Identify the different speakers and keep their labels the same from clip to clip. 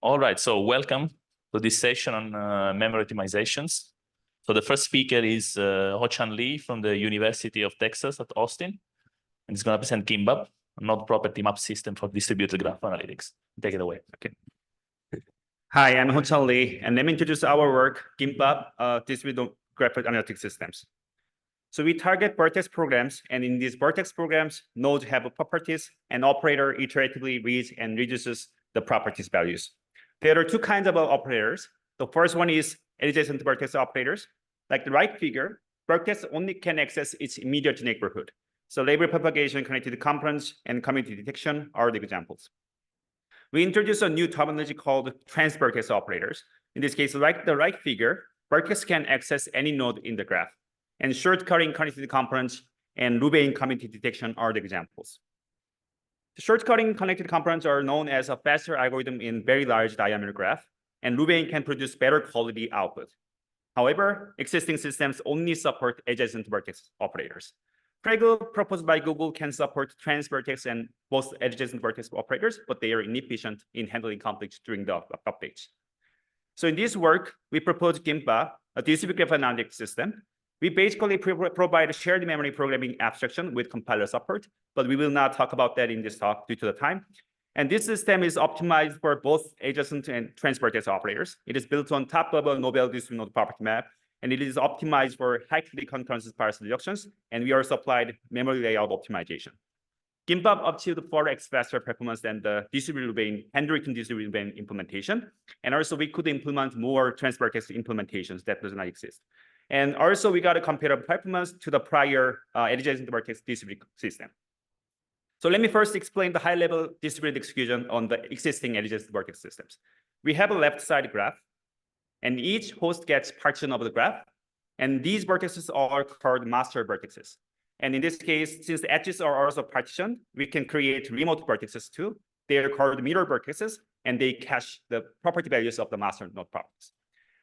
Speaker 1: All right, so welcome to this session on memory optimizations. So the first speaker is Hochan Lee from the University of Texas at Austin, and he's going to present Kimbap, a node property map system for distributed graph analytics. Take it away. Okay.
Speaker 2: Hi, I'm Hochan Lee, and let me introduce our work, Kimbap, distributed graph analytics systems. So we target vertex programs, and in these vertex programs, nodes have properties, and operator iteratively reads and reduces the properties values. There are two kinds of operators. The first one is adjacent vertex operators. Like the right figure, vertex only can access its immediate neighborhood. So label propagation, connected components, and community detection are the examples. We introduced a new terminology called trans-vertex operators. In this case, like the right figure, vertex can access any node in the graph. And shortcutting connected components and Rubain community detection are the examples. The shortcutting connected components are known as a faster algorithm in very large diameter graph, and Rubain can produce better quality output. However, existing systems only support adjacent vertex operators. Prego, proposed by Google, can support trans-vertex and both adjacent vertex operators, but they are inefficient in handling conflicts during the updates. So in this work, we propose Kimbap, a distributed graph analytics system. We basically provide a shared memory programming abstraction with compiler support, but we will not talk about that in this talk due to the time. And this system is optimized for both adjacent and trans-vertex operators. It is built on top of a novel distributed node property map, and it is optimized for high-degree concurrency sparse reductions, and we are supplied memory layout optimization. Kimbap achieved 4x faster performance than the distributed Rubain, handwritten distributed Rubain implementation. And also we could implement more trans-vertex implementations that does not exist. And also we got a comparable performance to the prior adjacent vertex distributed system. So let me first explain the high-level distributed execution on the existing adjacent vertex systems. We have a left side graph, and each host gets partition of the graph. And these vertices are called master vertices. And in this case, since the edges are also partitioned, we can create remote vertices too. They are called mirror vertices, and they cache the property values of the master node properties.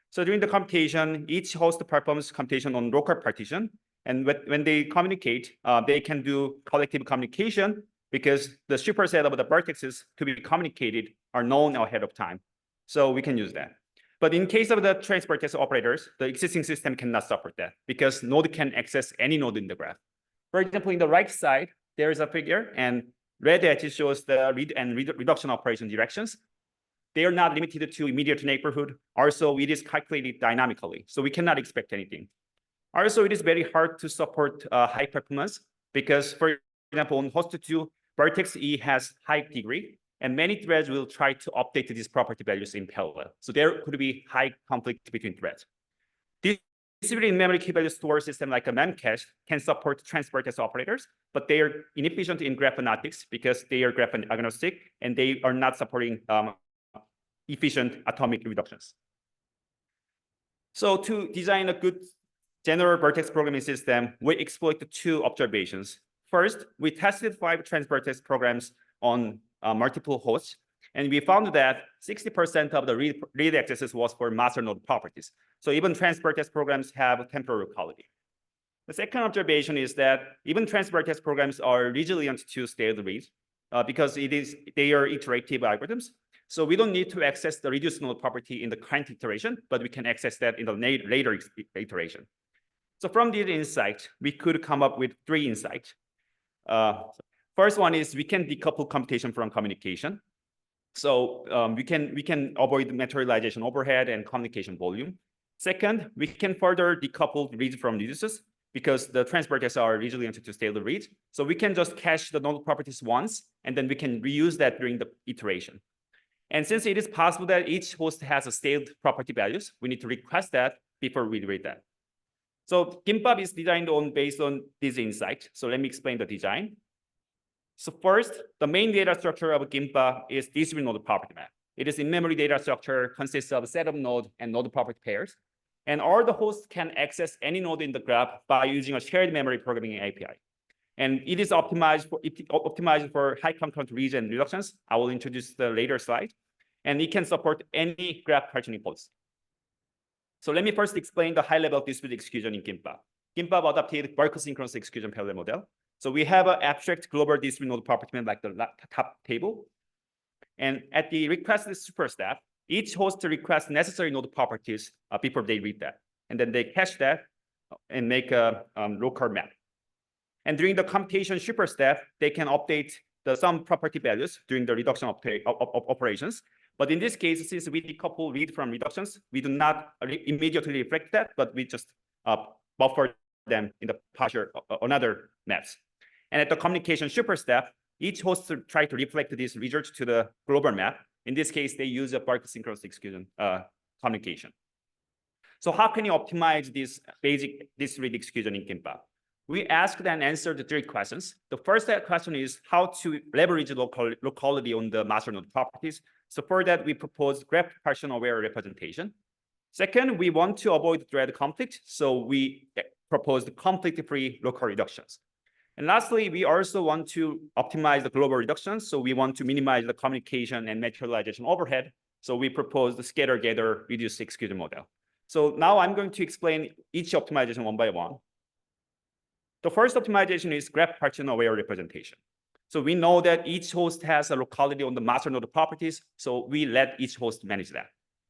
Speaker 2: So during the computation, each host performs computation on local partition. And when they communicate, they can do collective communication because the superset of the vertices to be communicated are known ahead of time. So we can use that. But in case of the trans-vertex operators, the existing system cannot support that because node can access any node in the graph. For example, in the right side, there is a figure, and red edge shows the read and reduction operation directions. They are not limited to immediate neighborhood. Also, it is calculated dynamically, so we cannot expect anything. Also, it is very hard to support high performance because, for example, on host 2, vertex E has high degree, and many threads will try to update these property values in parallel. So there could be high conflict between threads. Distributed memory key value store system like a memcache can support trans-vertex operators, but they are inefficient in graph analytics because they are graph agnostic and they are not supporting efficient atomic reductions. So to design a good general vertex programming system, we exploit the two observations. First, we tested 5 trans-vertex programs on multiple hosts, and we found that 60% of the read accesses was for master node properties. So even trans-vertex programs have temporal quality. The second observation is that even trans-vertex programs are resilient to stale reads because they are iterative algorithms. So we don't need to access the reduced node property in the current iteration, but we can access that in the later iteration. So from this insight, we could come up with 3 insights. First one is we can decouple computation from communication. So we can avoid materialization overhead and communication volume. Second, we can further decouple reads from reduces. because the trans-vertex are resilient to stable reads. So we can just cache the node properties once, and then we can reuse that during the iteration. And since it is possible that each host has a stale property values, we need to request that before we read that. So Kimbap is designed based on this insight. So let me explain the design. So first, the main data structure of Kimbap is distributed node property map. It is in-memory data structure, consists of a set of node and node property pairs. And all the hosts can access any node in the graph by using a shared memory programming API. And it is optimized for high concurrent reads and reductions. I will introduce the later slide. And it can support any graph partitioning policy. So let me first explain the high-level distributed execution in Kimbap. Kimbap adopted bulk synchronous execution parallel model. So we have an abstract global distributed node property map like the top table. And at the request super step, each host requests necessary node properties before they read that. And then they cache that and make a local map. And during the computation super step, they can update some property values during the reduction operations. But in this case, since we decouple read from reductions, we do not immediately reflect that, but we just buffer them in the partial another maps. And at the communication super step, each host try to reflect these results to the global map. In this case, they use a bulk synchronous execution communication. So how can you optimize this basic distributed execution in Kimbap? We asked and answered 3 questions. The first question is how to leverage locality on the master node properties. So for that, we propose graph partition aware representation. Second, we want to avoid thread conflict. So we proposed conflict-free local reductions. And lastly, we also want to optimize the global reductions. So we want to minimize the communication and materialization overhead. So we propose the scatter, gather, reduce execution model. So now I'm going to explain each optimization one by one. The first optimization is graph partition aware representation. So we know that each host has a locality on the master node properties. So we let each host manage that.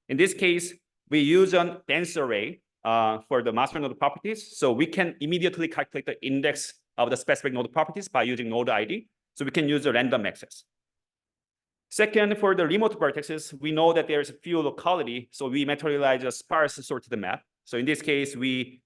Speaker 2: In this case, we use a dense array for the master node properties. So we can immediately calculate the index of the specific node properties by using node ID. So we can use a random access. Second, for the remote vertices, we know that there's a few locality. So we materialize a sparse sorted map. So in this case, we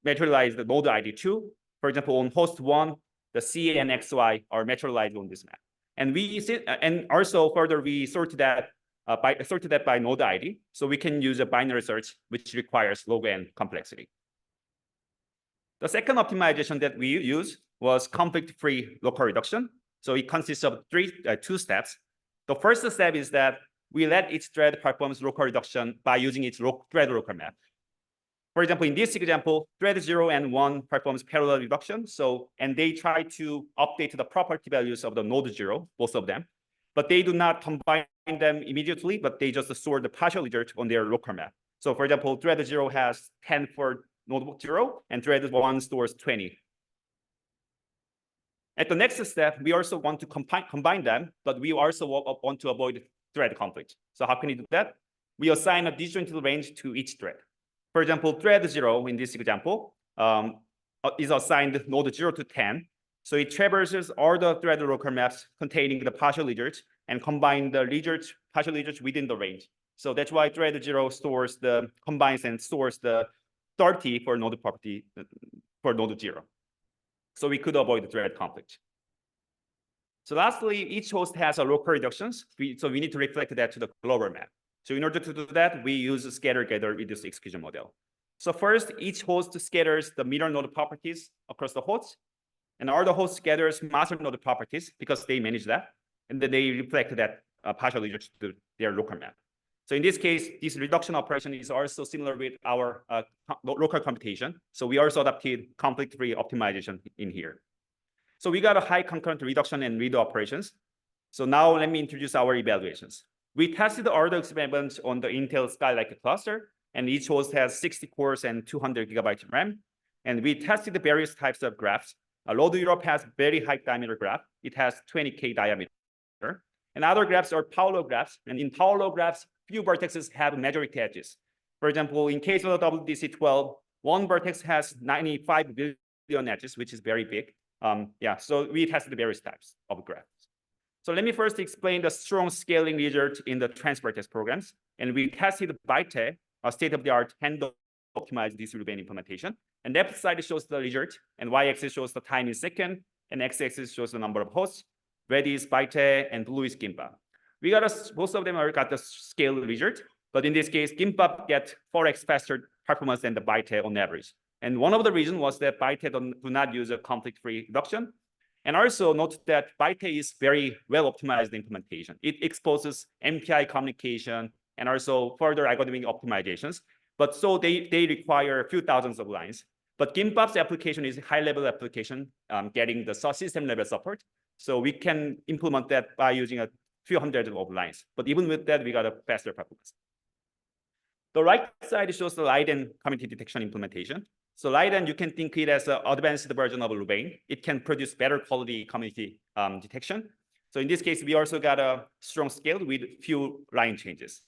Speaker 2: materialize the node ID 2. For example, on host 1, the C and XY are materialized on this map. And also further, we sorted that by node ID. So we can use a binary search, which requires log n complexity. The second optimization that we use was conflict-free local reduction. So it consists of 2 steps. The first step is that we let each thread performs local reduction by using its thread local map. For example, in this example, thread 0 and 1 performs parallel reduction. And they try to update the property values of the node 0, both of them. But they do not combine them immediately, but they just store the partial result on their local map. So for example, thread 0 has 10 for node 0, and thread 1 stores 20. At the next step, we also want to combine them, but we also want to avoid thread conflict. So how can you do that? We assign a disjoint range to each thread. For example, thread 0 in this example is assigned node 0 to 10. So it traverses all the thread local maps containing the partial results and combine the partial results within the range. So that's why thread 0 combines and stores the 30 for node property for node 0. So we could avoid the thread conflict. So lastly, each host has a local reductions. So we need to reflect that to the global map. So in order to do that, we use a scatter, gather, reduce execution model. So first, each host scatters the mirror node properties across the hosts. And all the hosts scatters master node properties because they manage that. And then they reflect that partial results to their local map. So in this case, this reduction operation is also similar with our local computation. So we also adopted conflict-free optimization in here. So we got a high concurrent reduction and read operations. So now let me introduce our evaluations. We tested all the experiments on the Intel Skylake cluster, and each host has 60 cores and 200 gigabytes RAM. And we tested the various types of graphs. Load Europe has very high diameter graph. It has 20K diameter. And other graphs are Tauro graphs. And in Tauro graphs, few vertices have majority edges. For example, in case of the WDC12, one vertex has 95 billion edges, which is very big. So we tested the various types of graphs. So let me first explain the strong scaling result in the trans-vertex programs. And we tested Byte, a state-of-the-art hand-optimized distributed implementation. And left side shows the result, and y-axis shows the time in second, and x-axis shows the number of hosts. Red is Baite, and blue is Kimbap. Both of them got the scale result, but in this case, Kimbap get 4x faster performance than the Baite on average. And one of the reasons was that Baite do not use a conflict-free reduction. And also note that Baite is very well optimized implementation. It exposes MPI communication and also further algorithmic optimizations. But so they require a few thousands of lines. But Kimbap's application is a high-level application, getting the system-level support. So we can implement that by using a few hundreds of lines. But even with that, we got a faster performance. The right side shows the Leiden community detection implementation. So Leiden, you can think it as an advanced version of Louvain. It can produce better quality community detection. So in this case, we also got a strong scale with few line changes.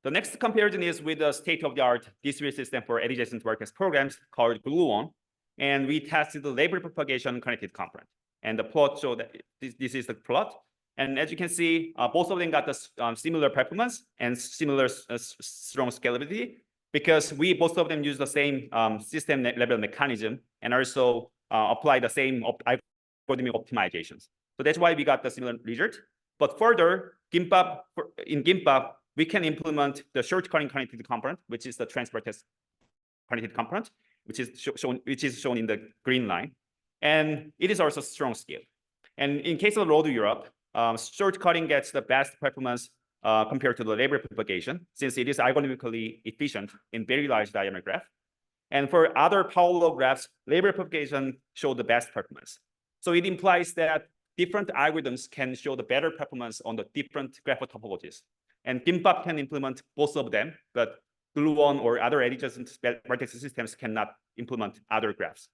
Speaker 2: The next comparison is with the state-of-the-art distributed system for adjacent vertex programs called Gluon. And we tested the label propagation connected component. And the plot showed that this is the plot. And as you can see, both of them got the similar performance and similar strong scalability because both of them use the same system level mechanism and also apply the same algorithmic optimizations. So that's why we got the similar result. But further, in Kimbap, we can implement the shortcutting connected component, which is the transvertex connected component, which is shown in the green line. And it is also strong scale. And in case of road to Europe, shortcutting gets the best performance compared to the label propagation, since it is algorithmically efficient in very large diameter graph. And for other power law graphs, label propagation show the best performance. So it implies that different algorithms can show the better performance on the different graph topologies. And Kimbap can implement both of them, but Gluon or other adjacent vertex systems cannot implement other graphs.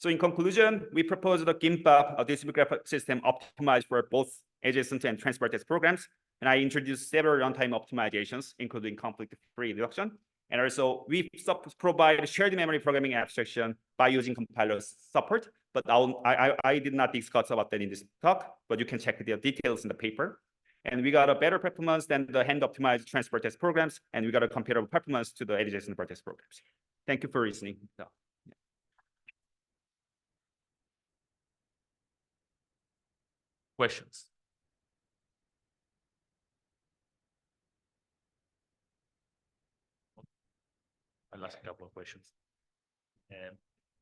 Speaker 2: So in conclusion, we propose the Kimbap, a distributed graph system optimized for both adjacent and transvertex programs. And I introduced several runtime optimizations, including conflict-free reduction. And also, we provide shared memory programming abstraction by using compiler support. But I did not discuss about that in this talk, but you can check the details in the paper. And we got a better performance than the hand-optimized transvertex programs, and we got a comparable performance to the adjacent vertex programs. Thank you for listening.
Speaker 1: Questions? I'll ask a couple of questions.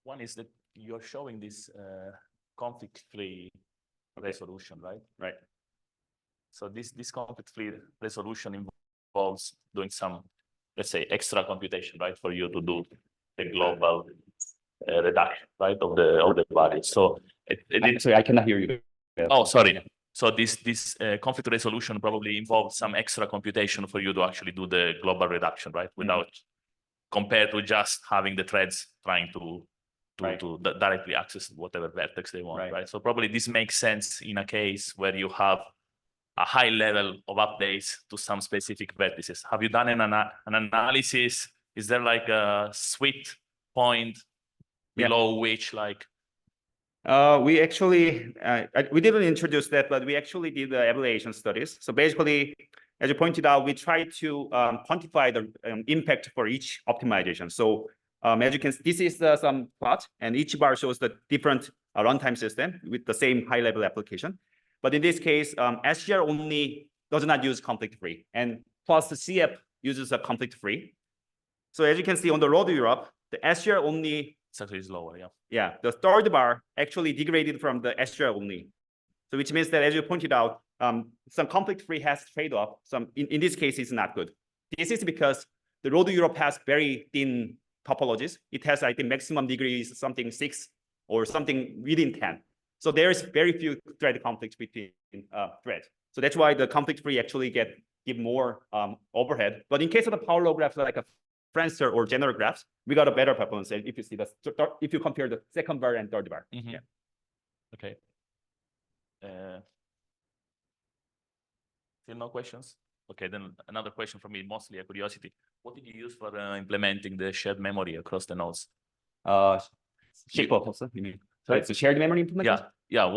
Speaker 1: One is that you're showing this conflict-free resolution, right?
Speaker 2: Right.
Speaker 1: So this conflict-free resolution involves doing some, let's say, extra computation, right, for you to do the global reduction, right, of the values. So
Speaker 2: sorry, I cannot hear you.
Speaker 1: Oh, sorry. So this conflict resolution probably involves some extra computation for you to actually do the global reduction, right? Without compared to just having the threads trying to directly access whatever vertex they want, right? So probably this makes sense in a case where you have a high level of updates to some specific vertices. Have you done an analysis? Is there like a sweet point below which like?
Speaker 2: We actually, we didn't introduce that, but we actually did the evaluation studies. So basically, as you pointed out, we tried to quantify the impact for each optimization. So as you can see, this is some plot, and each bar shows the different runtime system with the same high-level application. But in this case, SGR only does not use conflict-free, and plus the CF uses a conflict-free. So as you can see on the road to Europe, the SGR only
Speaker 1: is lower,
Speaker 2: yeah, the third bar actually degraded from the SGR only. So which means that, as you pointed out, some conflict-free has trade-off. Some in this case, it's not good. This is because the road to Europe has very thin topologies. It has, I think, maximum degrees something 6 or something within 10. So there is very few thread conflicts between threads. So that's why the conflict-free actually give more overhead. But in case of the power law graphs like a Friendster or general graphs, we got a better performance if you see if you compare the second bar and third bar.
Speaker 1: Yeah. Okay. Still no questions? Okay, then another question from me, mostly a curiosity. What did you use for implementing the shared memory across the nodes?
Speaker 2: Shape-up also, you mean? So it's a shared memory implementation?
Speaker 1: Yeah.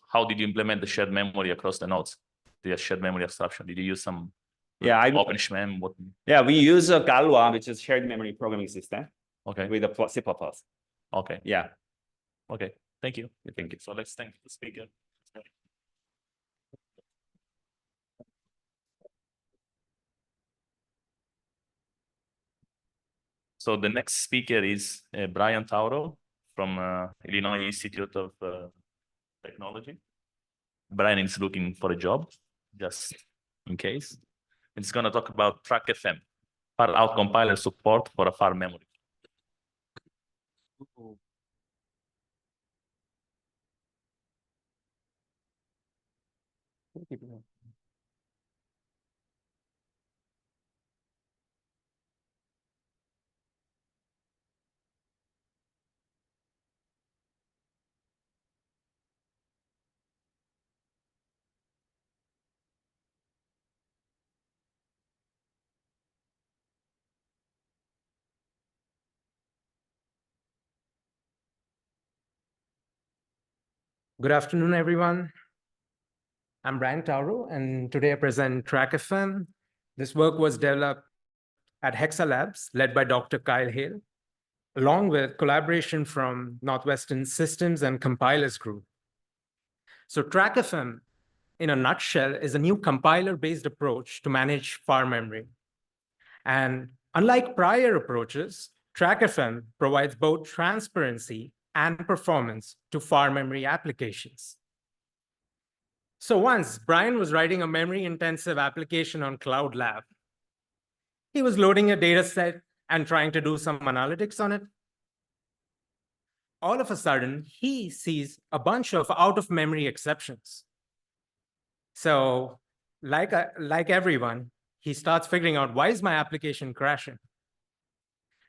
Speaker 1: How did you implement the shared memory across the nodes? The shared memory abstraction. Did you use some
Speaker 2: Yeah,
Speaker 1: OpenSHMEM, what?
Speaker 2: Yeah, we use a Galwa, which is shared memory programming system.
Speaker 1: Okay.
Speaker 2: With the C++.
Speaker 1: Okay.
Speaker 2: Yeah.
Speaker 1: Okay. Thank you.
Speaker 2: Thank you.
Speaker 1: So let's thank the speaker. So the next speaker is Brian Tauro from Illinois Institute of Technology. Brian is looking for a job, just in case. It's going to talk about TrackFM, far out compiler support for a far memory.
Speaker 3: Good afternoon, everyone. I'm Brian Tauro, and today I present TrackFM. This work was developed at Hexa Labs, led by Dr. Hale, along with collaboration from Northwestern Systems and Compilers Group. So TrackFM, in a nutshell, is a new compiler-based approach to manage far memory. And unlike prior approaches, TrackFM provides both transparency and performance to far memory applications. So once Brian was writing a memory-intensive application on Cloud Lab. He was loading a data set and trying to do some analytics on it. All of a sudden, he sees a bunch of out-of-memory exceptions. So like everyone, he starts figuring out, why is my application crashing?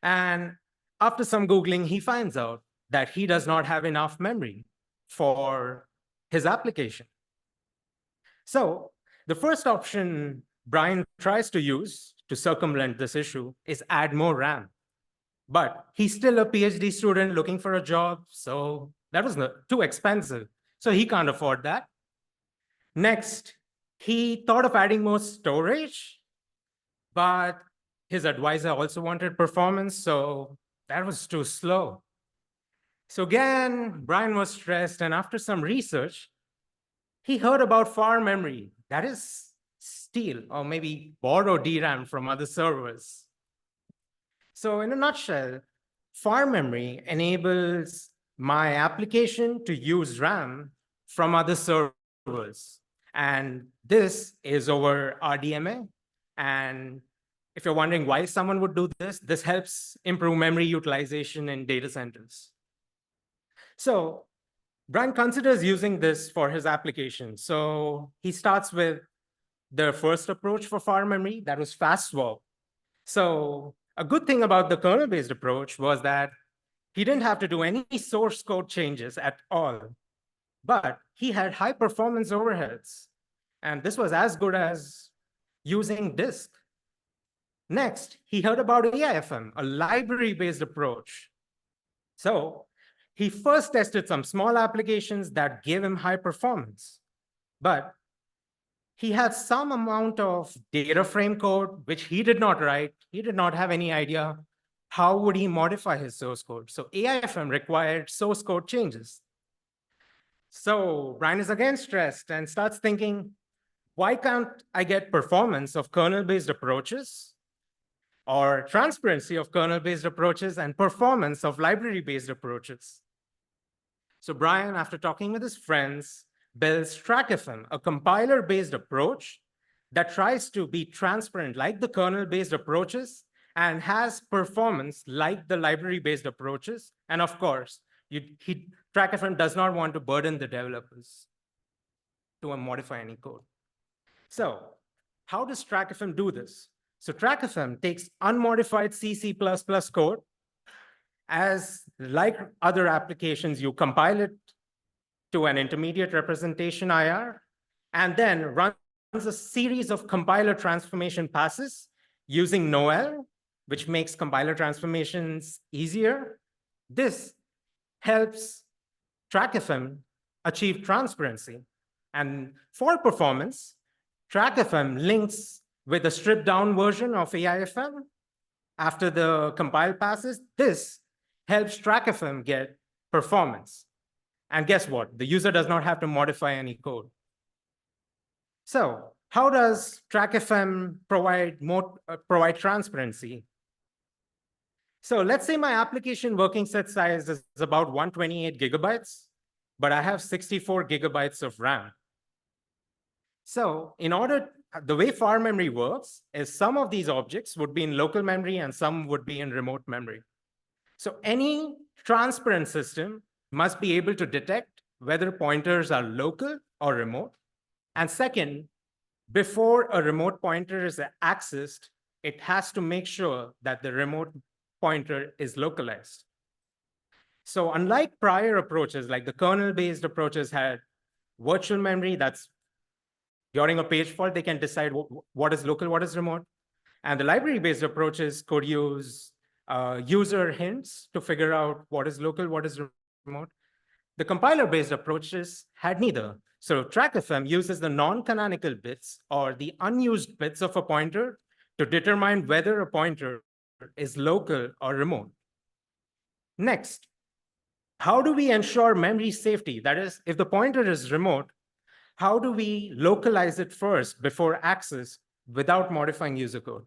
Speaker 3: And after some Googling, he finds out that he does not have enough memory for his application. So the first option Brian tries to use to circumvent this issue is add more RAM. But he's still a PhD student looking for a job, so that was too expensive. So he can't afford that. Next, he thought of adding more storage, but his advisor also wanted performance, so that was too slow. So again, Brian was stressed, and after some research, he heard about far memory, that is steal or maybe borrow DRAM from other servers. So in a nutshell, far memory enables my application to use RAM from other servers. And this is over RDMA. And if you're wondering why someone would do this, this helps improve memory utilization in data centers. So Brian considers using this for his application. So he starts with the first approach for far memory, that was fast swap. So a good thing about the kernel-based approach was that he didn't have to do any source code changes at all, but he had high performance overheads. And this was as good as using disk. Next, he heard about AIFM, a library-based approach. So he first tested some small applications that gave him high performance, but he had some amount of data frame code, which he did not write. He did not have any idea how would he modify his source code. So AIFM required source code changes. So Brian is again stressed and starts thinking, why can't I get performance of kernel-based approaches or transparency of kernel-based approaches and performance of library-based approaches? So Brian, after talking with his friends, builds TrackFM, a compiler-based approach that tries to be transparent like the kernel-based approaches and has performance like the library-based approaches. And of course, TrackFM does not want to burden the developers to modify any code. So how does TrackFM do this? So TrackFM takes unmodified C++ code. As like other applications, you compile it to an intermediate representation IR, and then runs a series of compiler transformation passes using Noel, which makes compiler transformations easier. This helps TrackFM achieve transparency. And for performance, TrackFM links with a stripped down version of AIFM, after the compile passes, this helps TrackFM get performance. And guess what? The user does not have to modify any code. So how does TrackFM provide transparency? So let's say my application working set size is about 128 gigabytes, but I have 64 gigabytes of RAM. So the way far memory works is some of these objects would be in local memory and some would be in remote memory. So any transparent system must be able to detect whether pointers are local or remote. And second, before a remote pointer is accessed, it has to make sure that the remote pointer is localized. So unlike prior approaches, like the kernel-based approaches had virtual memory, that's during a page fault, they can decide what is local, what is remote. And the library-based approaches could use user hints to figure out what is local, what is remote. The compiler-based approaches had neither. So TrackFM uses the non-canonical bits or the unused bits of a pointer to determine whether a pointer is local or remote. Next, how do we ensure memory safety? That is, if the pointer is remote, how do we localize it first before access without modifying user code?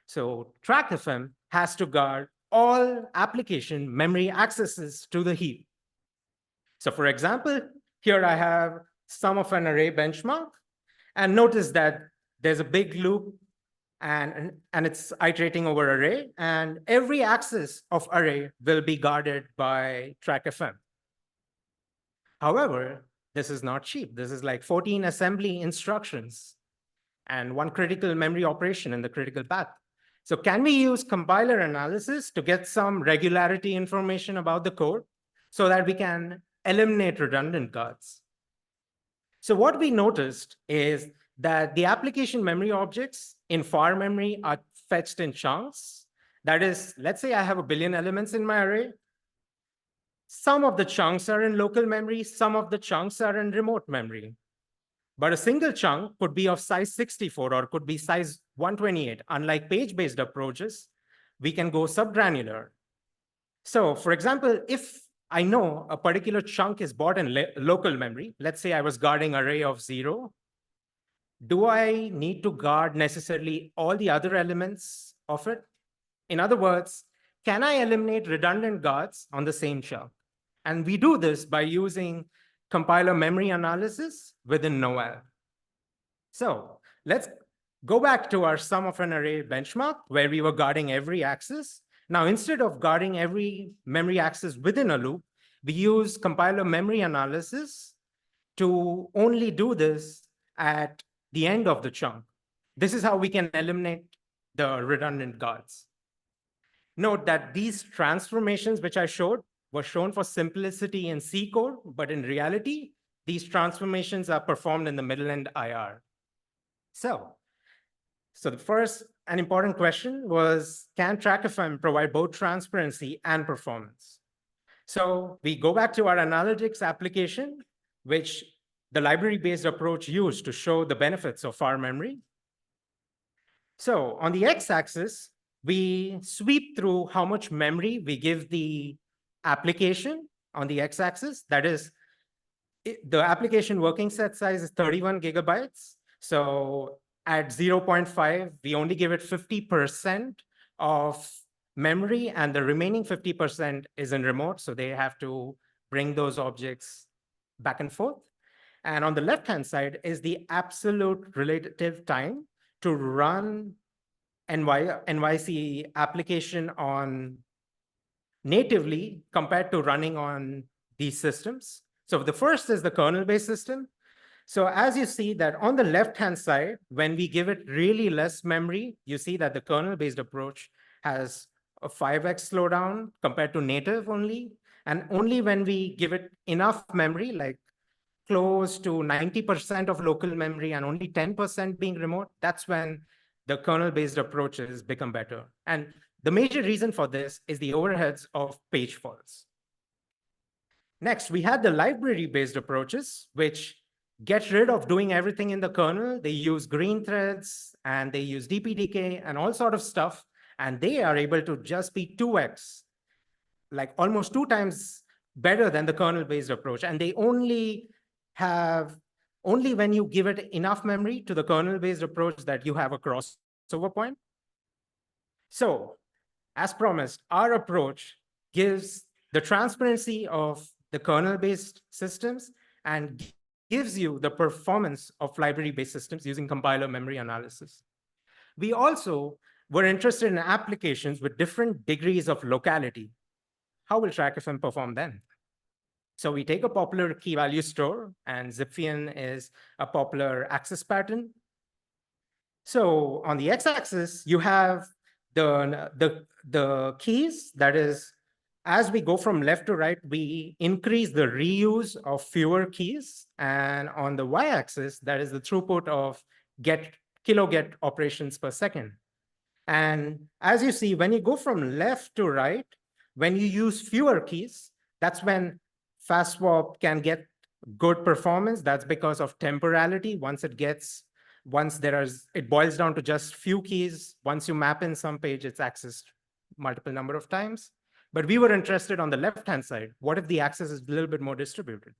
Speaker 3: So TrackFM has to guard all application memory accesses to the heap. So for example, here I have sum of an array benchmark, and notice that there's a big loop and it's iterating over array, and every access of array will be guarded by TrackFM. However, this is not cheap. This is like 14 assembly instructions and one critical memory operation in the critical path. So can we use compiler analysis to get some regularity information about the code so that we can eliminate redundant guards? So what we noticed is that the application memory objects in far memory are fetched in chunks. That is, let's say I have 1 billion elements in my array. Some of the chunks are in local memory, some of the chunks are in remote memory. But a single chunk could be of size 64 or could be size 128. Unlike page-based approaches, we can go subgranular. So for example, if I know a particular chunk is bought in local memory, let's say I was guarding array of 0, do I need to guard necessarily all the other elements of it? In other words, can I eliminate redundant guards on the same chunk? And we do this by using compiler memory analysis within Noel. So let's go back to our sum of an array benchmark where we were guarding every axis. Now, instead of guarding every memory access within a loop, we use compiler memory analysis to only do this at the end of the chunk. This is how we can eliminate the redundant guards. Note that these transformations which I showed were shown for simplicity in C code, but in reality, these transformations are performed in the middle end IR. So the first and important question was, can TrackFM provide both transparency and performance? So we go back to our analytics application, which the library-based approach used to show the benefits of far memory. So on the x-axis, we sweep through how much memory we give the application on the x-axis. That is, the application working set size is 31 gigabytes. So at 0.5, we only give it 50% of memory, and the remaining 50% is in remote. So they have to bring those objects back and forth. And on the left-hand side is the absolute relative time to run NYC application on natively compared to running on these systems. So the first is the kernel-based system. So as you see that on the left-hand side, when we give it really less memory, you see that the kernel-based approach has a 5x slowdown compared to native only. And only when we give it enough memory, like close to 90% of local memory and only 10% being remote, that's when the kernel-based approaches become better. And the major reason for this is the overheads of page faults. Next, we had the library-based approaches, which get rid of doing everything in the kernel. They use green threads and they use DPDK and all sort of stuff. And they are able to just be 2x, like almost 2 times better than the kernel-based approach. And they only when you give it enough memory to the kernel-based approach that you have a crossover point. So as promised, our approach gives the transparency of the kernel-based systems and gives you the performance of library-based systems using compiler memory analysis. We also were interested in applications with different degrees of locality. How will TrackFM perform then? So we take a popular key value store, and Zipfian is a popular access pattern. So on the x-axis, you have the keys. That is, as we go from left to right, we increase the reuse of fewer keys. And on the y-axis, that is the throughput of kilo-get operations per second. And as you see, when you go from left to right, when you use fewer keys, that's when fast swap can get good performance. That's because of temporality. It boils down to just few keys. Once you map in some page, it's accessed multiple number of times. But we were interested on the left-hand side. What if the access is a little bit more distributed?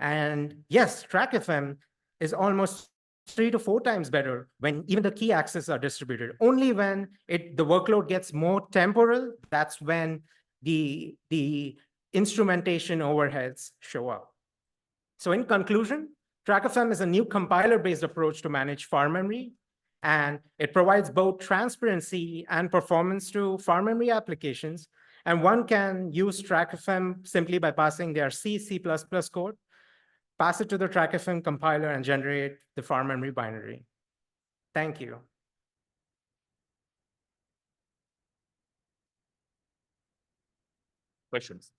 Speaker 3: And yes, TrackFM is almost 3 to 4 times better when even the key access are distributed. Only when the workload gets more temporal, that's when the instrumentation overheads show up. So in conclusion, TrackFM is a new compiler-based approach to manage far memory, and it provides both transparency and performance to far memory applications. And one can use TrackFM simply by passing their C++ code, pass it to the TrackFM compiler, and generate the far memory binary. Thank you.
Speaker 1: Questions?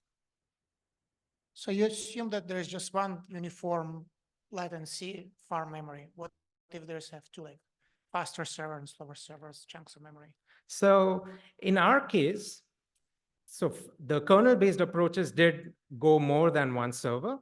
Speaker 4: So you assume that there is just one uniform latency far memory. What if there's have two, like faster server and slower servers, chunks of memory?
Speaker 3: So in our case, so the kernel-based approaches did go more than one server,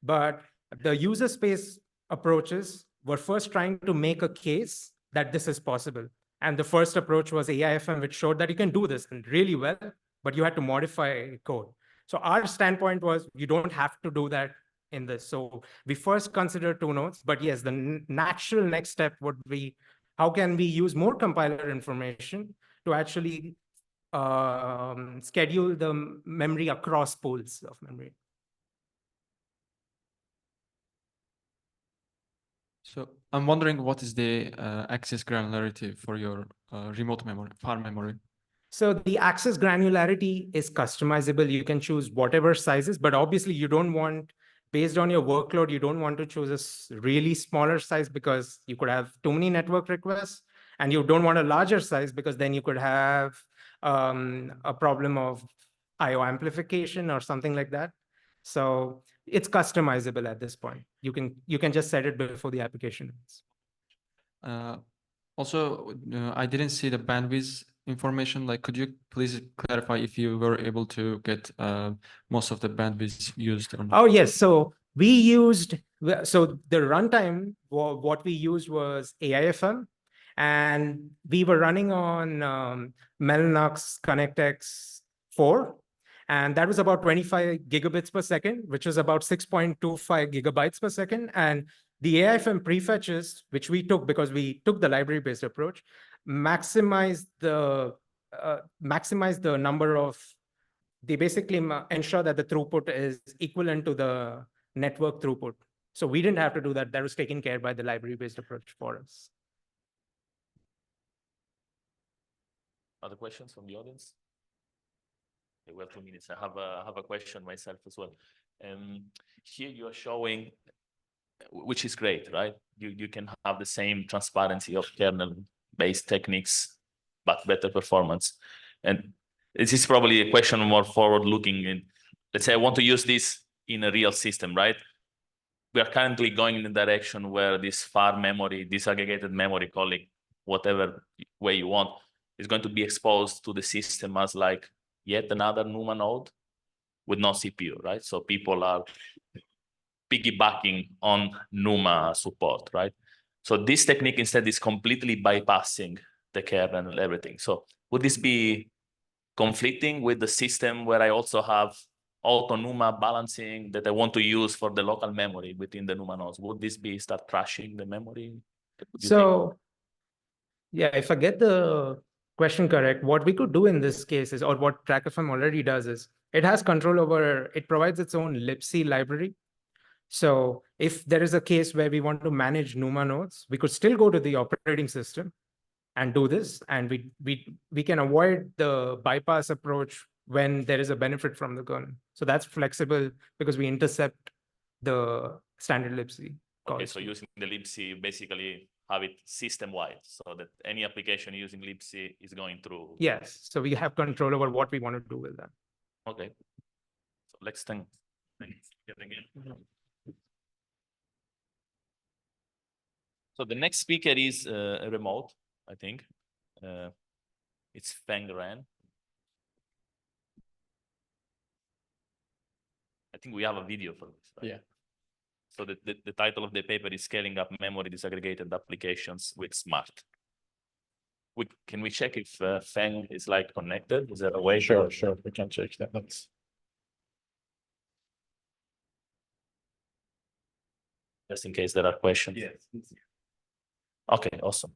Speaker 3: but the user space approaches were first trying to make a case that this is possible. And the first approach was AIFM, which showed that you can do this really well, but you had to modify code. So our standpoint was you don't have to do that in this. So we first considered 2 nodes, but yes, the natural next step would be how can we use more compiler information to actually schedule the memory across pools of memory.
Speaker 5: So I'm wondering what is the access granularity for your remote memory, far memory?
Speaker 3: So the access granularity is customizable. You can choose whatever sizes, but obviously you don't want, based on your workload, you don't want to choose a really smaller size because you could have too many network requests, and you don't want a larger size because then you could have a problem of IO amplification or something like that. So it's customizable at this point. You can just set it before the application runs.
Speaker 5: Also, I didn't see the bandwidth information. Like, could you please clarify if you were able to get most of the bandwidth used or not?
Speaker 3: Oh, yes. So we used, so the runtime, what we used was AIFM, and we were running on Mellanox ConnectX 4, and that was about 25 gigabits per second, which was about 6.25 gigabytes per second. And the AIFM prefetches, which we took because we took the library-based approach, maximize the number of, they basically ensure that the throughput is equivalent to the network throughput. So we didn't have to do that. That was taken care by the library-based approach for us.
Speaker 1: Other questions from the audience? Okay, well, 2 minutes. I have a question myself as well. Here you are showing, which is great, right? You can have the same transparency of kernel-based techniques, but better performance. And this is probably a question more forward-looking. And let's say I want to use this in a real system, right? We are currently going in the direction where this far memory, disaggregated memory, call it whatever way you want, is going to be exposed to the system as like yet another NUMA node with no CPU, right? So people are piggybacking on NUMA support, right? So this technique instead is completely bypassing the kernel and everything. So would this be conflicting with the system where I also have auto NUMA balancing that I want to use for the local memory within the NUMA nodes? Would this be start crashing the memory?
Speaker 3: So yeah, if I get the question correct, what we could do in this case is, or what TrackFM already does is, it has control over, it provides its own libc library. So if there is a case where we want to manage NUMA nodes, we could still go to the operating system and do this, and we can avoid the bypass approach when there is a benefit from the kernel. So that's flexible because we intercept the standard libc.
Speaker 1: Okay, so using the libc, you basically have it system-wide, so that any application using libc is going through.
Speaker 3: Yes, so we have control over what we want to do with them.
Speaker 1: Okay, so let's think again. So the next speaker is a remote, I think. It's Feng Ren. I think we have a video for this, right?
Speaker 5: Yeah.
Speaker 1: So the title of the paper is Scaling Up Memory Disaggregated Applications with Smart. Can we check if Feng is like connected? Is there a way?
Speaker 6: Sure, we can check that. That's
Speaker 1: just in case there are questions.
Speaker 6: yes.
Speaker 1: Okay, awesome.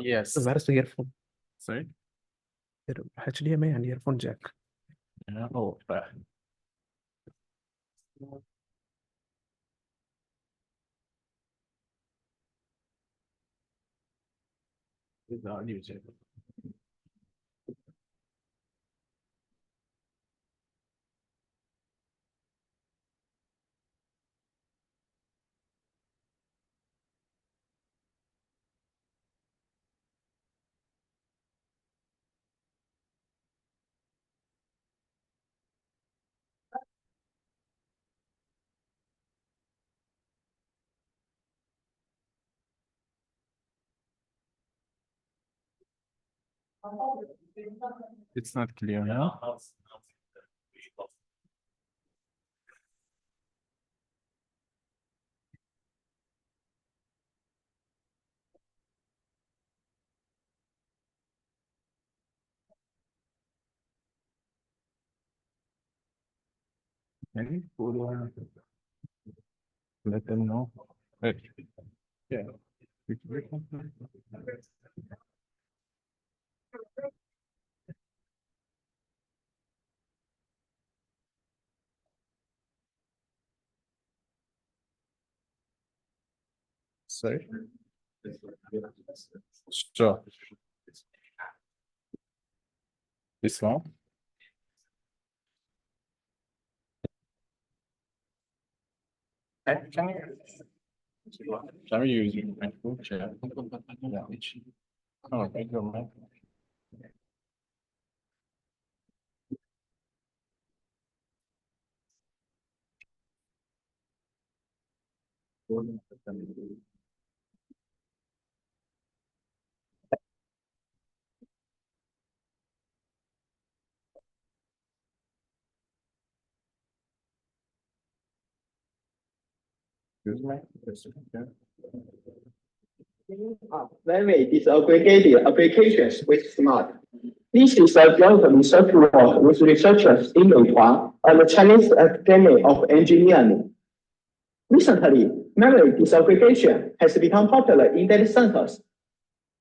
Speaker 6: Yes.
Speaker 7: Where's the earphone?
Speaker 6: Sorry?
Speaker 7: HDMI and earphone jack.
Speaker 6: Yeah. Oh, without using. It's not clear now. Maybe let them know. Wait. Yeah. Sorry. Sure. This one. Can you use your MacBook? Yeah. Oh, okay, your Mac. Excuse me.
Speaker 8: Memory disaggregated applications with smart. This is a joint research work with researchers in Meituan and the Chinese Academy of Engineering. Recently, memory disaggregation has become popular in data centers.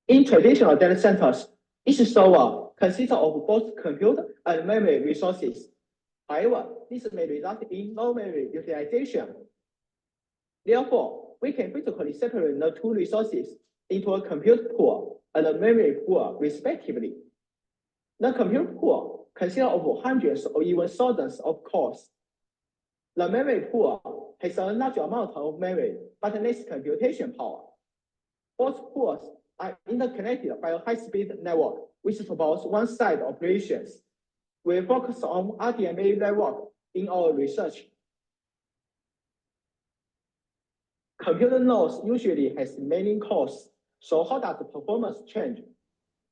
Speaker 8: In traditional data centers, each server consists of both compute and memory resources. However, this may result in low memory utilization. Therefore, we can physically separate the two resources into a compute pool and a memory pool, respectively. The compute pool consists of hundreds or even thousands of cores. The memory pool has a large amount of memory, but less computation power. Both pools are interconnected by a high-speed network, which supports one-side operations. We focus on RDMA network in our research. Computer nodes usually has many cores, so how does the performance change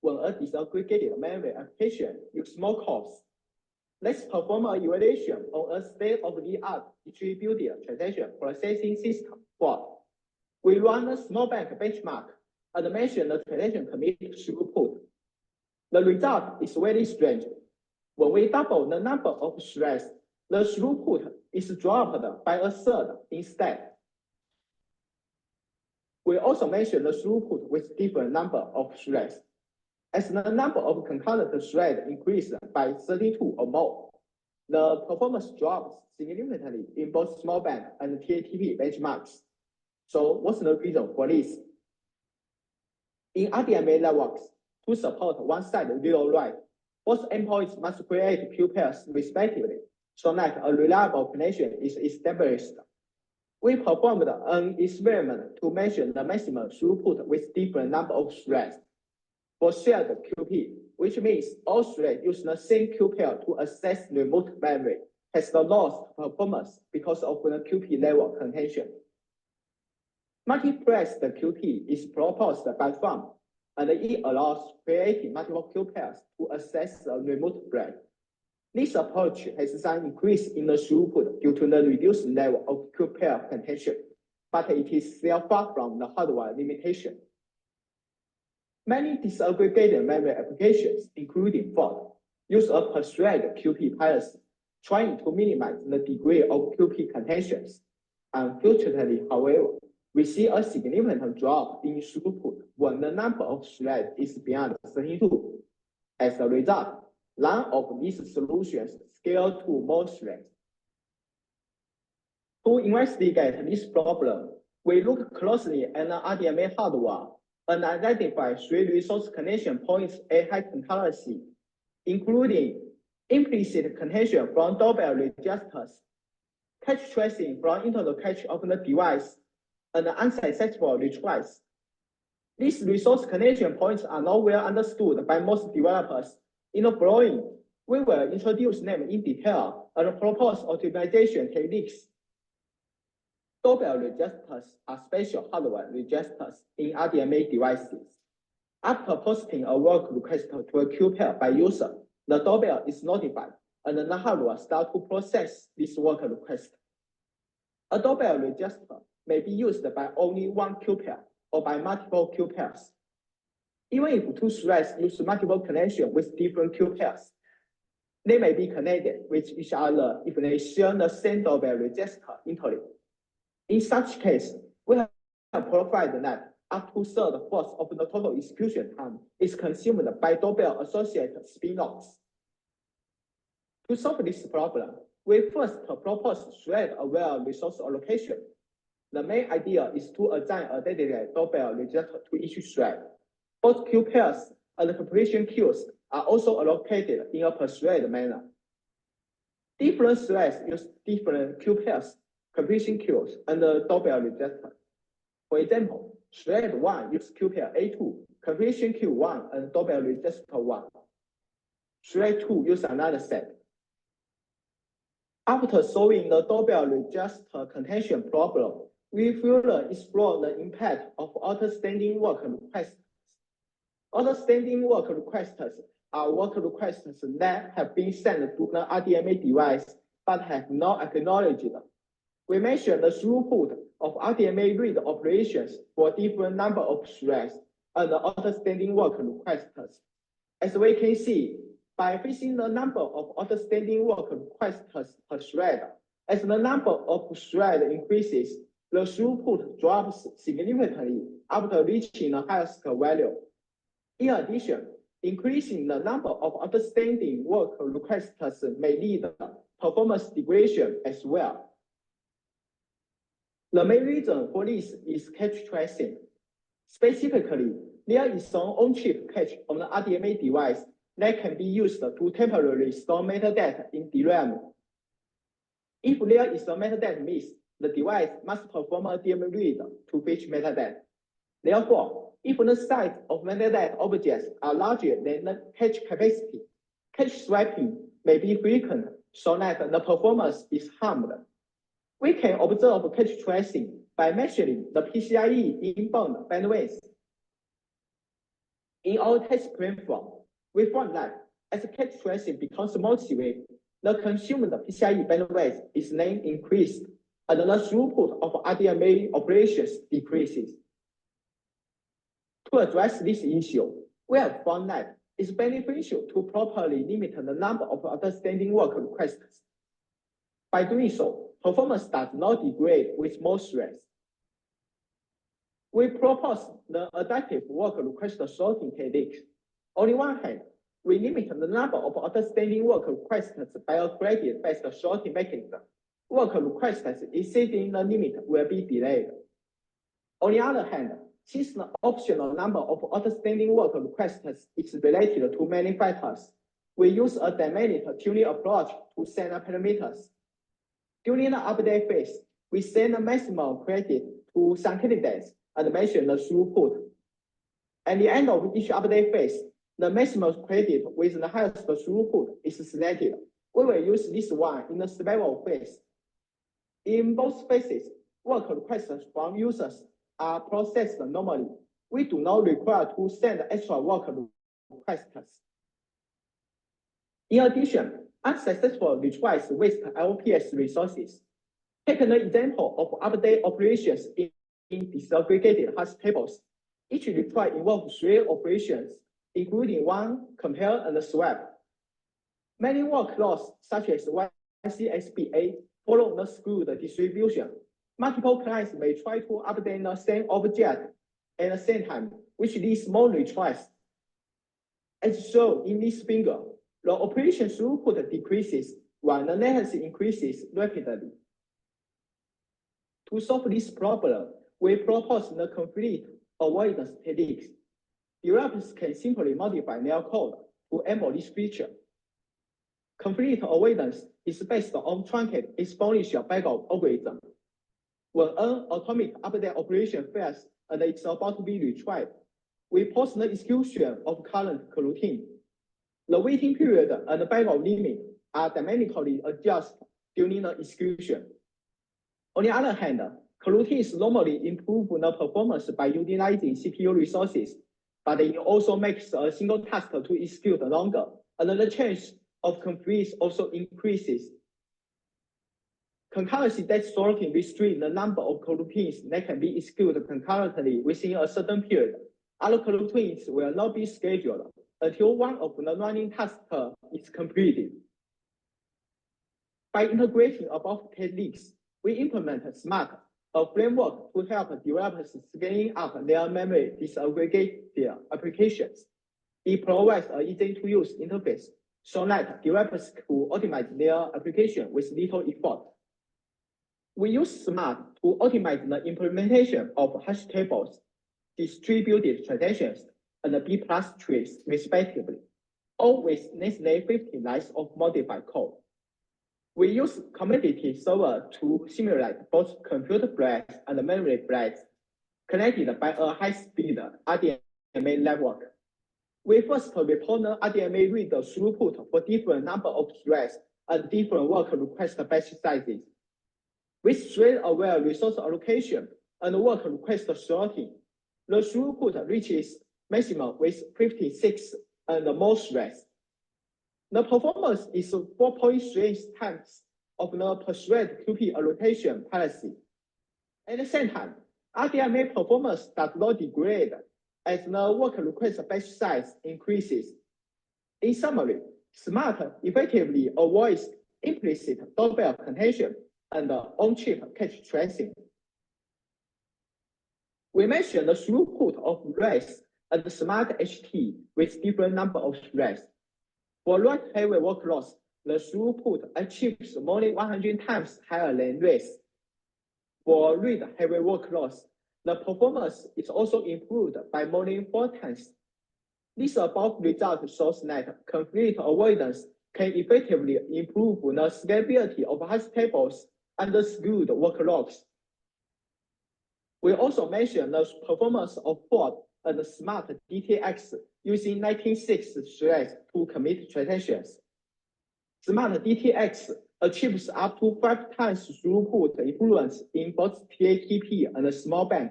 Speaker 8: when a disaggregated memory application uses more cores? Let's perform a evaluation on a state-of-the-art distributed transaction processing system. We run a small bank benchmark and measure the transaction commit throughput. The result is very strange. When we double the number of threads, the throughput is dropped by a third instead. We also measure the throughput with different number of threads. As the number of concurrent threads increases by 32 or more, the performance drops significantly in both small bank and TATP benchmarks. So what's the reason for this? In RDMA networks, to support one-side read-write, both endpoints must create queue pairs respectively, so that a reliable connection is established. We performed an experiment to measure the maximum throughput with different number of threads. For shared QP, which means all threads use the same queue pair to access remote memory, has the lost performance because of the QP level contention. Multiplexed QP is proposed by Feng, and it allows creating multiple queue pairs to access the remote thread. This approach has some increase in the throughput due to the reduced level of queue pair contention, but it is still far from the hardware limitation. Many disaggregated memory applications, including Ford, use a per-thread QP policy, trying to minimize the degree of QP contentions. Unfortunately, however, we see a significant drop in throughput when the number of threads is beyond 32. As a result, none of these solutions scale to more threads. To investigate this problem, we look closely at the RDMA hardware and identify 3 resource connection points at high concurrency, including implicit contention from doorbell registers, cache tracing from internal cache of the device, and unsuccessful retries. These resource connection points are not well understood by most developers. In the following, we will introduce them in detail and propose optimization techniques. Doorbell registers are special hardware registers in RDMA devices. After posting a work request to a queue pair by user, the doorbell is notified, and the hardware starts to process this work request. A doorbell register may be used by only one queue pair or by multiple queue pairs. Even if 2 threads use multiple connections with different queue pairs, they may be connected with each other if they share the same doorbell register internally. In such case, we have provided that up to 3/4 of the total execution time is consumed by doorbell-associated spin-offs. To solve this problem, we first propose thread-aware resource allocation. The main idea is to assign a dedicated doorbell register to each thread. Both queue pairs and the preparation queues are also allocated in a per-thread manner. Different threads use different queue pairs, completion queues, and the doorbell register. For example, thread 1 uses queue pair A2, completion queue 1, and doorbell register 1. Thread 2 uses another set. After solving the doorbell register contention problem, we further explore the impact of outstanding work requests. Outstanding work requests are work requests that have been sent to the RDMA device but have not acknowledged. We measure the throughput of RDMA read operations for different number of threads and the outstanding work requests. As we can see, by fixing the number of outstanding work requests per thread, as the number of threads increases, the throughput drops significantly after reaching the highest value. In addition, increasing the number of outstanding work requests may lead to performance degradation as well. The main reason for this is cache tracing. Specifically, there is some on-chip cache on the RDMA device that can be used to temporarily store metadata in DRAM. If there is a metadata miss, the device must perform a DRAM read to fetch metadata. Therefore, if the size of metadata objects are larger than the cache capacity, cache swapping may be frequent so that the performance is harmed. We can observe cache tracing by measuring the PCIe inbound bandwidth. In our test platform, we found that as cache tracing becomes more severe, the consumed PCIe bandwidth is then increased, and the throughput of RDMA operations decreases. To address this issue, we have found that it's beneficial to properly limit the number of outstanding work requests. By doing so, performance does not degrade with more threads. We propose the adaptive work request sorting technique. On the one hand, we limit the number of outstanding work requests by a gradient-based sorting mechanism. Work requests exceeding the limit will be delayed. On the other hand, since the optional number of outstanding work requests is related to many factors, we use a dynamic tuning approach to set the parameters. During the update phase, we send the maximum credit to some candidates and measure the throughput. At the end of each update phase, the maximum credit with the highest throughput is selected. We will use this one in the survival phase. In both phases, work requests from users are processed normally. We do not require to send extra work requests. In addition, unsuccessful retries waste LPS resources. Take an example of update operations in disaggregated hash tables. Each retry involves 3 operations, including one, compare, and swap. Many workloads, such as YCSBA, follow the skewed distribution. Multiple clients may try to update the same object at the same time, which leads more retries. As shown in this figure, the operation throughput decreases while the latency increases rapidly. To solve this problem, we propose the conflict avoidance techniques. Developers can simply modify their code to enable this feature. Conflict avoidance is based on truncated exponential backup algorithm. When an atomic update operation fails and it's about to be retried, we pause the execution of current coroutine. The waiting period and the backup limit are dynamically adjusted during the execution. On the other hand, coroutines normally improve the performance by utilizing CPU resources, but it also makes a single task to execute longer, and the chance of completion also increases. Concurrency data sorting restricts the number of coroutines that can be executed concurrently within a certain period. Other coroutines will not be scheduled until one of the running tasks is completed. By integrating above techniques, we implement SMART, a framework to help developers scaling up their memory disaggregated applications. It provides an easy-to-use interface so that developers can optimize their application with little effort. We use SMART to optimize the implementation of hash tables, distributed transactions, and B+ trees, respectively, all with less than 50 lines of modified code. We use commodity server to simulate both compute blades and memory blades connected by a high-speed RDMA network. We first report the RDMA read throughput for different number of threads and different work request batch sizes. With thread-aware resource allocation and work request sorting, the throughput reaches maximum with 56 and more threads. The performance is 4.3 times of the per thread QP allocation policy. At the same time, RDMA performance does not degrade as the work request batch size increases. In summary, SMART effectively avoids implicit doorbell contention and on-chip cache tracing. We measure the throughput of RAIDs and smart HT with different number of threads. For write-heavy workloads, the throughput achieves more than 100 times higher than RAID. For read-heavy workloads, the performance is also improved by more than 4 times. This above result shows that conflict avoidance can effectively improve the scalability of hash tables under skilled workloads. We also mentioned the performance of Ford and Smart DTX using 96 threads to commit transactions. Smart DTX achieves up to 5 times throughput improvements in both TATP and small bang,